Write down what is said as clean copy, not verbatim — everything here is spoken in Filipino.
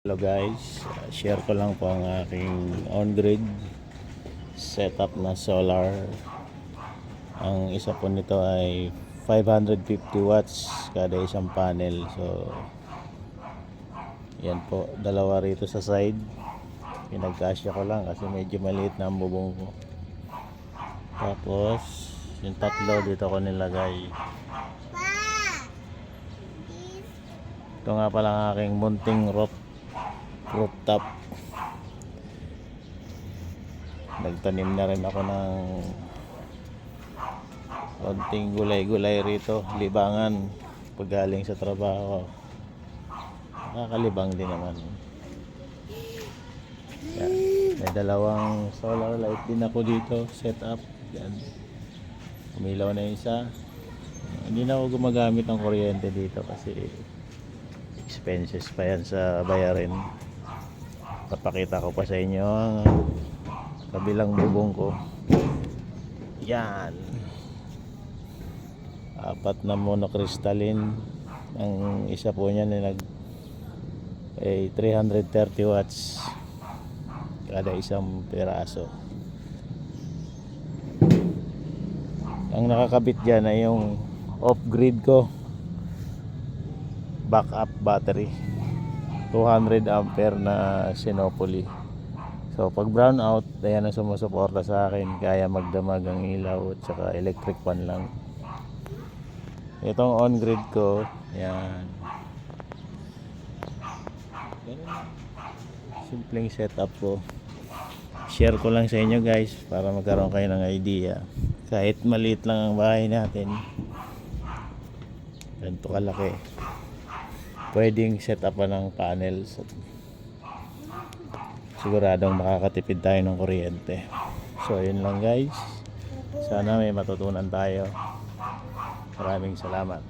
Hello guys, share ko lang po ang aking on-grid setup na solar. Ang isa po nito ay 550 watts kada isang panel. So yan po, dalawa rito sa side. Pinagkasya ko lang kasi medyo maliit na ang bubong ko. Tapos yung tatlo dito ko nilagay. Ito nga pala ang aking munting rooftop. Nagtanim na rin ako ng konting gulay-gulay rito, libangan pag galing sa trabaho. Nakakalibang din naman. Yan. May dalawang solar light din ako dito set up. Yan. Umilaw na yung isa. Hindi na ako gumagamit ng kuryente dito kasi expenses pa yan sa bayarin. Papakita ko pa sa inyo ang kabilang bubong ko. Yan, 4 na monocrystalline. Ang isa po niyan ay 330 watts kada isang piraso. Ang nakakabit dyan ay yung off-grid ko backup battery, 200 ampere na Sinopoly. So pag brown out, ayan ang sumusuporta sa akin, kaya magdamag ang ilaw at saka electric fan lang. Itong on grid ko, yan, simpleng setup ko. Share ko lang sa inyo guys para magkaroon kayo ng idea. Kahit maliit lang ang bahay natin, ganito kalaki, pwedeng set up ng panels. Siguradong makakatipid tayo ng kuryente. So yun lang guys, sana may matutunan tayo. Maraming salamat.